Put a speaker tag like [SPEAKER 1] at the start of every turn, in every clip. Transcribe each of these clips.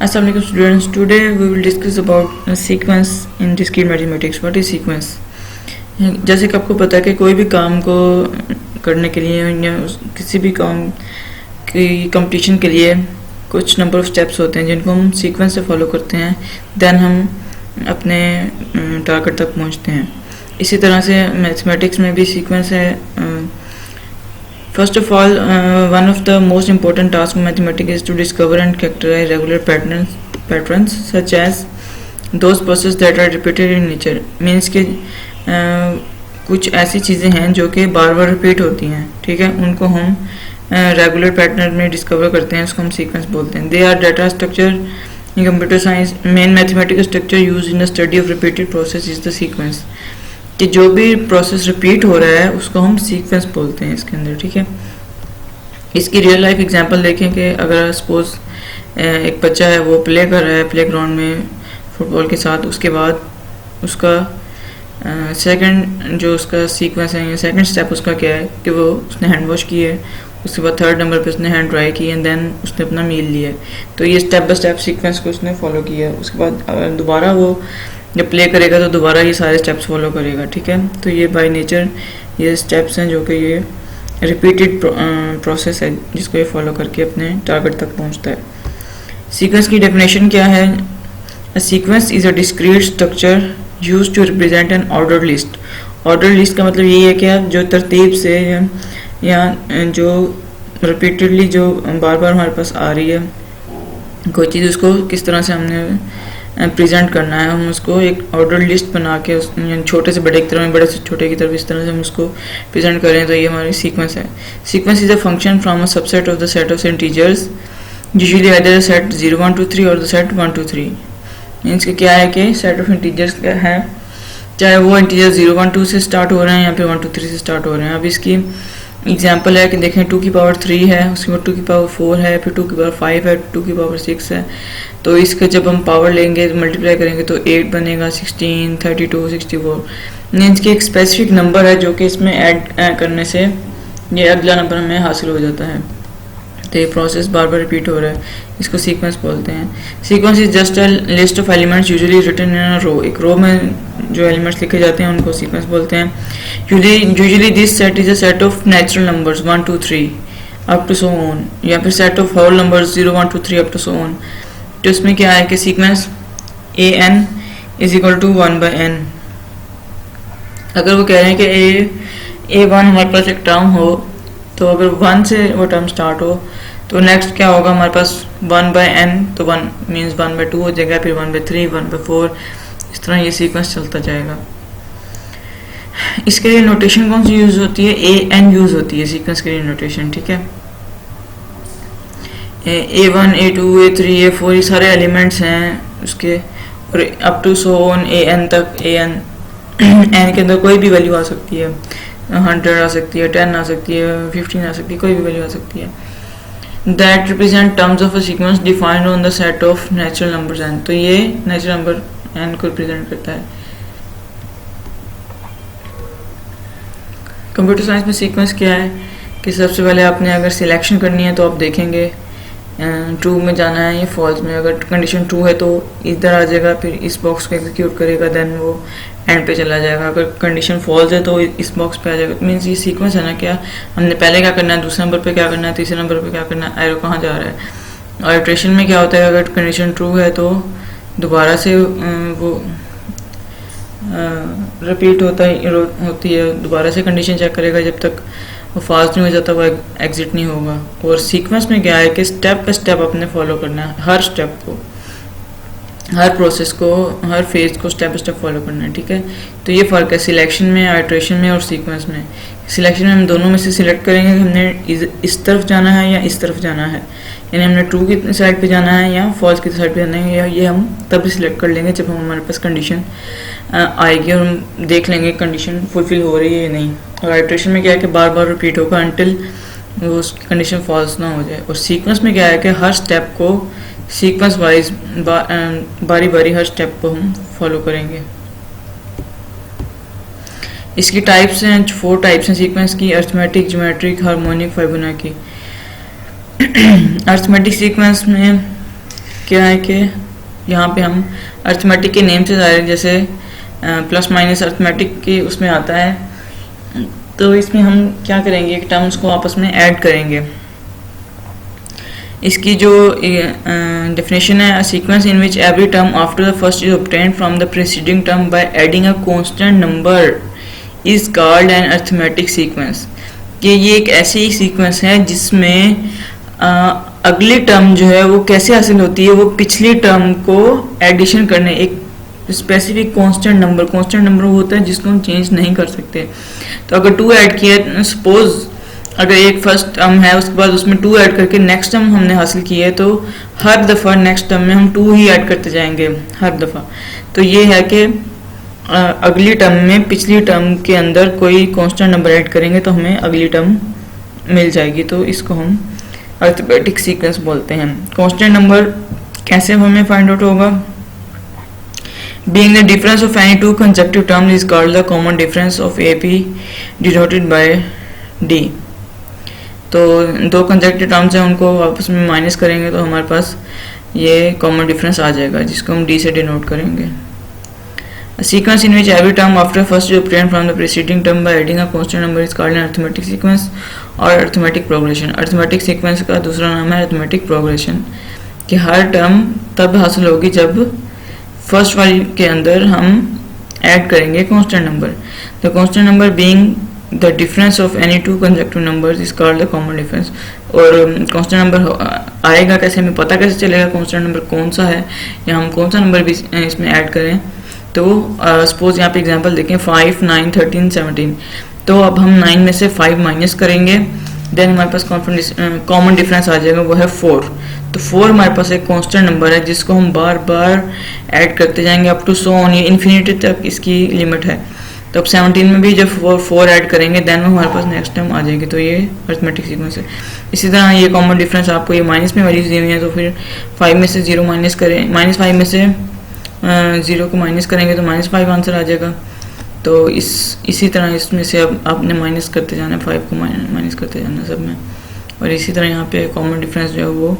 [SPEAKER 1] Assalamu alaikum students. Today we will discuss about sequence in discrete mathematics. What is sequence? जैसे कि आपको पता है कि कोई भी काम को करने के लिए या किसी भी काम की कंपटीशन के लिए कुछ नंबर ऑफ स्टेप्स होते हैं जिनको हम सीक्वेंस से फॉलो करते हैं, देन हम अपने टारगेट तक पहुंचते हैं। इसी तरह से मैथमेटिक्स में भी सीक्वेंस है। First of all, one of the most important tasks of mathematics is to discover and characterize regular patterns such as those processes that are repeated in nature. Means कि कुछ ऐसी चीज़ें हैं जो कि बार बार रिपीट होती हैं, ठीक है, उनको हम रेगुलर पैटर्न में डिस्कवर करते हैं, उसको हम सीक्वेंस बोलते हैं। They are data structure in computer science. Main mathematical structure use in the study of repeated process is the sequence. कि जो भी प्रोसेस रिपीट हो रहा है उसको हम सीक्वेंस बोलते हैं इसके अंदर, ठीक है। इसकी रियल लाइफ एग्जांपल देखें कि अगर सपोज एक बच्चा है, वो प्ले कर रहा है प्लेग्राउंड में फुटबॉल के साथ, उसके बाद उसका सेकंड जो उसका सीक्वेंस है, सेकंड स्टेप उसका क्या है कि वो उसने हैंड वॉश की है, उसके बाद थर्ड नंबर पे उसने हैंड ड्राई की एंड देन उसने अपना मील लिया है। तो ये स्टेप बाय स्टेप सीक्वेंस को उसने फॉलो किया है। उसके बाद दोबारा वो जब प्ले करेगा तो दोबारा ये सारे स्टेप्स फॉलो करेगा, ठीक है। तो ये बाय नेचर ये स्टेप्स हैं जो कि ये रिपीटेड प्रोसेस है जिसको ये फॉलो करके अपने टारगेट तक पहुंचता है। सीक्वेंस की डेफिनेशन क्या है? A sequence is a discrete structure used to represent an order list. Order list का मतलब ये है कि आप जो तरतीब से या जो रिपीटेडली जो बार बार हमारे पास आ रही है कोई चीज़, उसको किस तरह से हमने प्रेजेंट करना है, हम उसको एक ऑर्डर लिस्ट बना के उस छोटे से बड़े की तरफ, बड़े से छोटे की तरफ इस तरह से हम उसको प्रेजेंट करें, तो ये हमारी सीक्वेंस है। Sequence is a function from a subset of the set of integers, usually either set 0 1 2 3 और द सेट 1 2 3। मीन्स के क्या है कि सेट ऑफ इंटीजर्स क्या है, चाहे वो इंटीजर 0 1 2 से स्टार्ट हो रहे हैं या फिर 1 2 3 से स्टार्ट हो रहे हैं। अब इसकी एग्जाम्पल है कि देखें 2 की पावर 3 है, उसके बाद 2 की पावर 4 है, फिर 2 की पावर 5 है, 2 की पावर 6 है। तो इसका जब हम पावर लेंगे मल्टीप्लाई करेंगे तो 8 बनेगा, 16 32 64। मीन्स की एक स्पेसिफिक नंबर है जो कि इसमें ऐड करने से ये अगला नंबर हमें हासिल हो जाता है। तो ये प्रोसेस बार बार रिपीट हो रहा है, इसको सीक्वेंस बोलते हैं। Sequence is just a list of elements usually written in a row. एक रो में जो एलिमेंट्स लिखे जाते हैं उनको सीक्वेंस बोलते हैं। Usually this set is a set of natural numbers 1 2 3 up to so on, या फिर set of whole numbers 0 1 2 3 up to so on. तो इसमें क्या है कि sequence A N is equal to 1 by N. अगर वो कह रहे हैं कि ए वन हमारे पास एक टर्म हो, तो अगर 1 से वो टर्म स्टार्ट हो तो नेक्स्ट क्या होगा हमारे पास 1 बाई एन, तो 1 मीन्स 1 बाई 2 हो जाएगा, फिर 1 बाई 3 1 बाई 4, इस तरह ये सीक्वेंस चलता जाएगा। इसके लिए नोटेशन कौन सी यूज होती है? ए एन यूज होती है सीक्वेंस के लिए नोटेशन, ठीक है। A1 A2 A3 A4 ये सारे एलिमेंट्स हैं उसके, और up to so on AN तक। AN एन के अंदर कोई भी वैल्यू आ सकती है, 100 आ सकती है, 10 आ सकती है, 15 आ सकती है, कोई भी वैल्यू आ सकती है। That represent terms of a sequence defined on the set of natural numbers n। तो ये नेचुरल नंबर n को रिप्रेजेंट करता है। कंप्यूटर साइंस में सीक्वेंस क्या है कि सबसे पहले आपने अगर सिलेक्शन करनी है तो आप देखेंगे ट्रू में जाना है या फॉल्स में। अगर कंडीशन ट्रू है तो इधर आ जाएगा, फिर इस बॉक्स को एग्जीक्यूट करेगा, देन वो एंड पे चला जाएगा। अगर कंडीशन फॉल्स है तो इस बॉक्स पे आ जाएगा। मीन्स ये सीक्वेंस है ना, क्या हमने पहले क्या करना है, दूसरे नंबर पे क्या करना है, तीसरे नंबर पे क्या करना है, एरो कहाँ जा रहा है। और इटरेशन में क्या होता है, अगर कंडीशन ट्रू है तो दोबारा से वो रिपीट होती है, दोबारा से कंडीशन चेक करेगा, जब तक वो फास्ट नहीं हो जाता वो एग्जिट नहीं होगा। और सीक्वेंस में क्या है कि स्टेप बाय स्टेप अपने फॉलो करना है, हर स्टेप को, हर प्रोसेस को, हर फेज को स्टेप बाय स्टेप फॉलो करना है, ठीक है। तो ये फ़र्क है सिलेक्शन में, आइट्रेशन में और सीक्वेंस में। सिलेक्शन में हम दोनों में से सिलेक्ट करेंगे कि हमने इस तरफ जाना है या इस तरफ जाना है, यानी हमने ट्रू की साइड पे जाना है या फॉल्स की साइड पे जाना है, या ये हम तभी सिलेक्ट कर लेंगे जब हमारे पास कंडीशन आएगी और हम देख लेंगे कंडीशन फुलफिल हो रही है या नहीं। और आइट्रेशन में क्या है कि बार बार रिपीट होगा अनटिल वो उसकी कंडीशन फॉल्स ना हो जाए। और सीक्वेंस में क्या है कि हर स्टेप को सीक्वेंस वाइज बारी बारी हर स्टेप को हम फॉलो करेंगे। इसकी टाइप्स हैं, 4 टाइप्स हैं सीक्वेंस की: arithmetic, geometric, harmonic, Fibonacci. Arithmetic sequence में क्या है कि यहाँ पे हम अर्थमेटिक के नेम से जा रहे हैं, जैसे प्लस माइनस अर्थमेटिक के उसमें आता है। तो इसमें हम क्या करेंगे, एक टर्म्स को आपस में ऐड करेंगे। इसकी जो डेफिनेशन है, sequence in which every term after the first is obtained from the preceding term by adding a constant number is called an arithmetic sequence. कि ये एक ऐसी सीक्वेंस है जिसमें अगली टर्म जो है वो कैसे हासिल होती है, वो पिछली टर्म को एडिशन करने एक स्पेसिफिक कांस्टेंट नंबर वो होता है जिसको हम चेंज नहीं कर सकते। तो अगर 2 ऐड किया, सपोज अगर एक फर्स्ट टर्म है उसके बाद उसमें 2 ऐड करके नेक्स्ट टर्म हमने हासिल की है, तो हर दफ़ा नेक्स्ट टर्म में हम 2 ही ऐड करते जाएंगे हर दफ़ा। तो ये है कि अगली टर्म में पिछली टर्म के अंदर कोई कांस्टेंट नंबर ऐड करेंगे तो हमें अगली टर्म मिल जाएगी। तो इसको हम अर्थमेटिक सीक्वेंस बोलते हैं। कांस्टेंट नंबर कैसे हमें फाइंड आउट होगा? Being the difference of any two consecutive terms is called the common difference of AP denoted by D। तो दो consecutive terms हैं, उनको आपस में माइनस करेंगे तो हमारे पास ये common difference आ जाएगा, जिसको हम D से डिनोट करेंगे। A sequence in which every term after first is obtained from the preceding term by adding a constant number is called an arithmetic sequence और arithmetic progression। arithmetic sequence का दूसरा नाम है arithmetic progression, कि हर term तब हासिल होगी जब फर्स्ट वाली के अंदर हम ऐड करेंगे constant number. The constant number being the difference of any two consecutive numbers is called the common difference. और कांस्टेंट नंबर आएगा कैसे, हमें पता कैसे चलेगा कांस्टेंट नंबर कौन सा है या हम कौन सा नंबर भी इसमें ऐड करें? तो सपोज यहाँ पे एग्जांपल देखें 5, 9, 13, 17। तो अब हम 9 में से 5 माइनस करेंगे, देन हमारे पास कॉमन डिफरेंस आ जाएगा, वो है 4। तो 4 हमारे पास एक कांस्टेंट नंबर है जिसको हम बार बार ऐड करते जाएंगे अप टू सो ऑन, ये इन्फिनिटी तक इसकी लिमिट है। तो अब 17 में भी जब 4 ऐड करेंगे देन वो हमारे पास नेक्स्ट टाइम आ जाएगी। तो ये अर्थमेटिक सीक्वेंस है। इसी तरह ये कॉमन डिफरेंस आपको ये माइनस में वैल्यूज दी हुई है, तो फिर 5 में से 0 माइनस करें, -5 में से 0 को माइनस करेंगे तो -5 आंसर आ जाएगा। तो इसी तरह इसमें से अब आपने माइनस करते जाना है, 5 को माइनस करते जाना सब में। और इसी तरह यहाँ पे कॉमन डिफरेंस जो है वो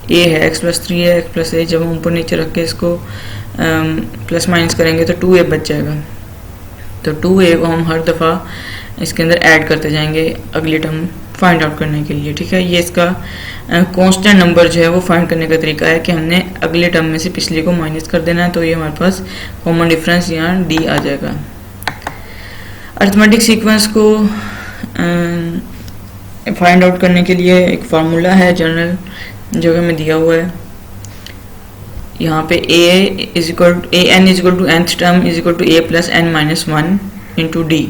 [SPEAKER 1] a है, x+3 है, x+a। जब हम ऊपर नीचे रख के इसको प्लस माइनस करेंगे तो 2a बच जाएगा। तो 2a को हम हर दफ़ा इसके अंदर ऐड करते जाएंगे अगली टर्म फाइंड आउट करने के लिए। ठीक है, ये इसका कांस्टेंट नंबर जो है वो फाइंड करने का तरीका है कि हमने अगले टर्म में से पिछले को माइनस कर देना है। तो ये हमारे पास कॉमन डिफरेंस यहाँ d आ जाएगा। अर्थमेटिक सीक्वेंस को फाइंड आउट करने के लिए एक फार्मूला है जनरल जो कि हमें दिया हुआ है यहाँ पे an is equal to nth term is equal to a plus n minus 1 into d.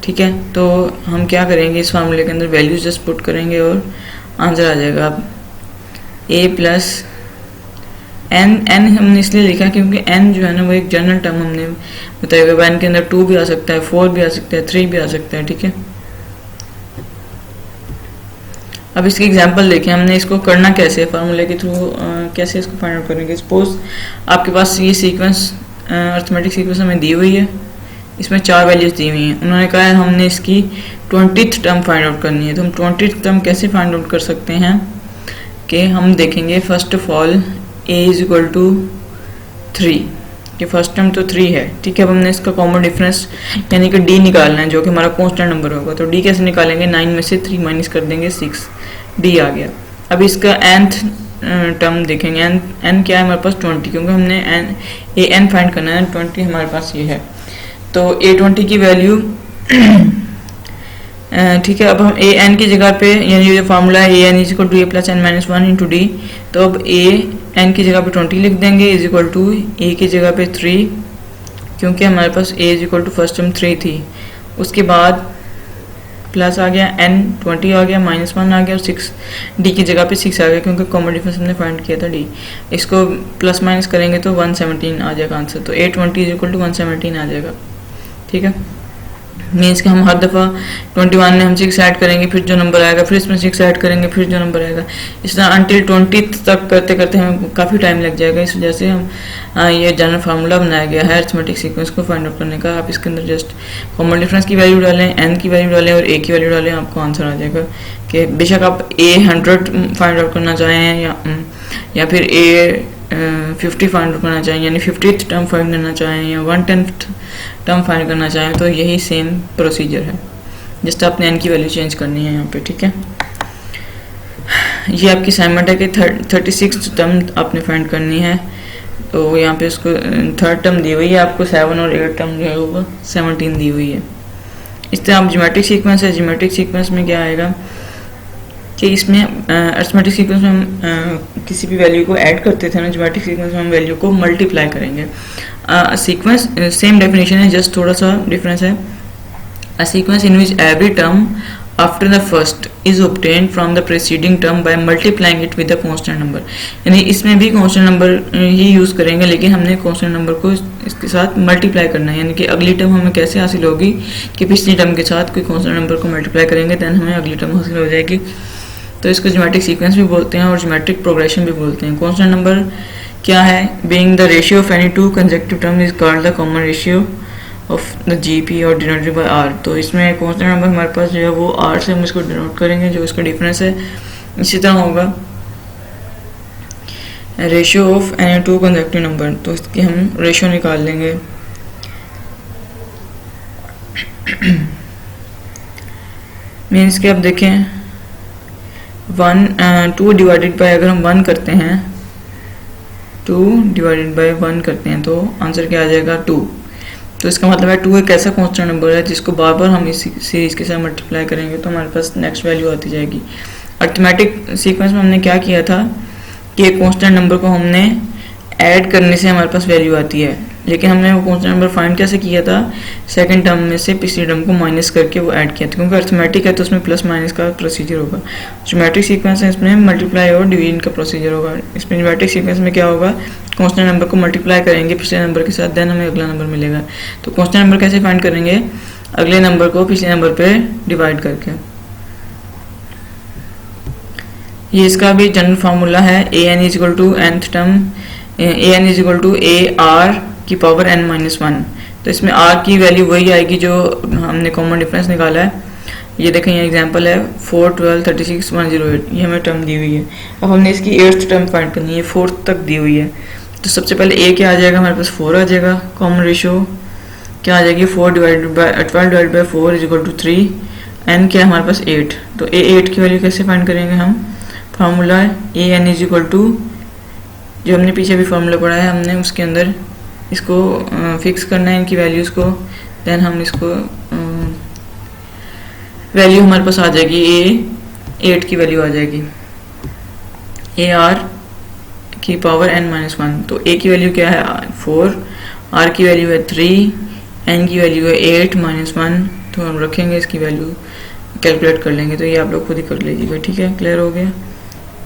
[SPEAKER 1] ठीक है, तो हम क्या करेंगे, इस फार्मूले के अंदर वैल्यूज जस्ट पुट करेंगे और आंसर आ जाएगा। अब a प्लस n हमने इसलिए लिखा क्योंकि n जो है ना वो एक जनरल टर्म हमने बताया हुआ है। n के अंदर 2 भी आ सकता है, 4 भी आ सकता है, 3 भी आ सकता है। ठीक है, अब इसकी एग्जांपल देखें, हमने इसको करना कैसे है, फार्मूले के थ्रू कैसे इसको फाइंड आउट करेंगे। सपोज आपके पास ये सीक्वेंस अर्थमेटिक सीक्वेंस हमें दी हुई है, इसमें 4 वैल्यूज दी हुई हैं। उन्होंने कहा है हमने इसकी 20th टर्म फाइंड आउट करनी है। तो हम 20th टर्म कैसे फाइंड आउट कर सकते हैं कि हम देखेंगे first of all a is equal to 3 कि फर्स्ट टर्म तो 3 है। ठीक है, अब हमने इसका कॉमन डिफरेंस यानी कि d निकालना है जो कि हमारा कांस्टेंट नंबर होगा। तो d कैसे निकालेंगे, 9 में से 3 माइनस कर देंगे, 6, d आ गया। अब इसका nth टर्म देखेंगे, n क्या है हमारे पास 20, क्योंकि हमने an फाइंड करना है, 20 हमारे पास ये है। तो a20 की वैल्यू ठीक है, अब हम an की जगह पे यानी ये फार्मूला है an is equal to a plus n minus 1 into d. तो अब an की जगह पे 20 लिख देंगे इज इक्वल टू a की जगह पे 3, क्योंकि हमारे पास a is equal to first term 3 थी। उसके बाद प्लस आ गया n 20 आ गया, -1 आ गया और 6 d की जगह पे 6 आ गया क्योंकि कॉमन डिफरेंस हमने फाइंड किया था d। इसको प्लस माइनस करेंगे तो 117 आ जाएगा आंसर। तो a20 इज इक्वल टू 117 आ जाएगा। ठीक है, मीन्स कि हम हर दफ़ा 21 में हम 6 ऐड करेंगे, फिर जो नंबर आएगा फिर इसमें 6 ऐड करेंगे, फिर जो नंबर आएगा, इस तरह अनटिल 20 तक करते करते हमें काफ़ी टाइम लग जाएगा। इस वजह से हम ये जनरल फार्मूला बनाया गया है अरिथमेटिक सीक्वेंस को फाइंड आउट करने का। आप इसके अंदर जस्ट कॉमन डिफरेंस की वैल्यू डालें, एन की वैल्यू डालें और ए की वैल्यू डालें, आपको आंसर आ जाएगा। कि बेशक आप ए 100 फाइंड आउट करना चाहें या फिर ए 50 फाइंड आउट करना चाहें, यानी 50th टर्म फाइंड करना चाहें या 110th टर्म फाइंड करना चाहें, तो यही सेम प्रोसीजर है। जस्ट आपने एन की वैल्यू चेंज करनी है यहाँ पे, ठीक है। ये आपकी असाइनमेंट है कि 36th टर्म आपने फाइंड करनी है। तो यहाँ पे उसको थर्ड टर्म दी हुई है आपको 7 और 8 टर्म जो है वो 17 दी हुई है। इस तरह आप ज्योमेट्रिक सीक्वेंस है, ज्योमेट्रिक सीक्वेंस में क्या आएगा कि इसमें अरिथमेटिक सीक्वेंस में हम किसी भी वैल्यू को ऐड करते थे ना, ज्योमेट्रिक सीक्वेंस में हम वैल्यू को मल्टीप्लाई करेंगे। सीक्वेंस सेम डेफिनेशन है, जस्ट थोड़ा सा डिफरेंस है। A sequence in which every term after the first is obtained from the preceding term by multiplying it with a constant number. यानी इसमें भी कांस्टेंट नंबर ही use करेंगे, लेकिन हमने कांस्टेंट नंबर को इसके साथ मल्टीप्लाई करना है। यानी कि अगली टर्म हमें कैसे हासिल होगी कि पिछली टर्म के साथ कोई कांस्टेंट नंबर को मल्टीप्लाई करेंगे, दैन हमें अगली टर्म हासिल हो जाएगी। तो इसको ज्योमेट्रिक सीक्वेंस भी बोलते हैं और ज्योमेट्रिक प्रोग्रेशन भी बोलते हैं। कांस्टेंट नंबर क्या है? Being the ratio of any two consecutive term is called the common ratio of the GP और डिनोटेड बाय आर। तो इसमें कांस्टेंट नंबर हमारे पास जो है वो आर से हम इसको डिनोट करेंगे, जो इसका डिफरेंस है। इसी तरह होगा ratio of any two consecutive number, तो इसकी हम रेशियो निकाल लेंगे। मीन्स कि अब देखें 2 डिवाइडेड बाय, अगर हम 1 करते हैं, 2 डिवाइडेड बाय 1 करते हैं तो आंसर क्या आ जाएगा 2। तो इसका मतलब है 2 एक ऐसा कांस्टेंट नंबर है जिसको बार बार हम इस सीरीज के साथ मल्टीप्लाई करेंगे तो हमारे पास नेक्स्ट वैल्यू आती जाएगी। अरिथमेटिक सीक्वेंस में हमने क्या किया था कि एक कांस्टेंट नंबर को हमने ऐड करने से हमारे पास वैल्यू आती है, लेकिन हमने वो कांस्टेंट नंबर फाइंड कैसे किया था? सेकंड टर्म में से पिछली टर्म को माइनस करके वो ऐड किया था, क्योंकि अरिथमेटिक है तो उसमें प्लस माइनस का प्रोसीजर होगा। ज्योमेट्रिक सीक्वेंस है, इसमें मल्टीप्लाई और डिवीजन का प्रोसीजर होगा। इसमें ज्योमेट्रिक सीक्वेंस में क्या होगा? कांस्टेंट नंबर को मल्टीप्लाई करेंगे पिछले नंबर के साथ, देन हमें अगला नंबर मिलेगा। तो कांस्टेंट नंबर कैसे फाइंड करेंगे? अगले नंबर को पिछले नंबर पे डिवाइड करके। ये इसका भी जनरल फार्मूला है, a N is equal to nth term, a N is equal to a r की पावर n माइनस 1। तो इसमें r की वैल्यू वही आएगी जो हमने कॉमन डिफरेंस निकाला है। ये देखें, ये एग्जांपल है 4, 12, 36, 108, ये हमें टर्म दी हुई है। अब हमने इसकी 8th टर्म फाइंड करनी है, 4th तक दी हुई है। तो सबसे पहले a क्या आ जाएगा? हमारे पास 4 आ जाएगा। कॉमन रेशियो क्या आ जाएगी? 4 divided by 12 divided by 4 is equal to 3। n क्या है हमारे पास? 8। तो a8 की वैल्यू कैसे फाइंड करेंगे हम? फार्मूला है a N is equal to, जो हमने पीछे भी फार्मूला पढ़ा है, हमने उसके अंदर इसको फिक्स करना है इनकी वैल्यूज़ को, देन हम इसको वैल्यू हमारे पास आ जाएगी, ए8 की वैल्यू आ जाएगी, ए आर की पावर n माइनस 1। तो a की वैल्यू क्या है? 4, r की वैल्यू है 3, n की वैल्यू है 8 माइनस 1। तो हम रखेंगे, इसकी वैल्यू कैलकुलेट कर लेंगे। तो ये आप लोग खुद ही कर लीजिएगा, ठीक है? क्लियर हो गया?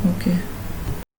[SPEAKER 1] ओके।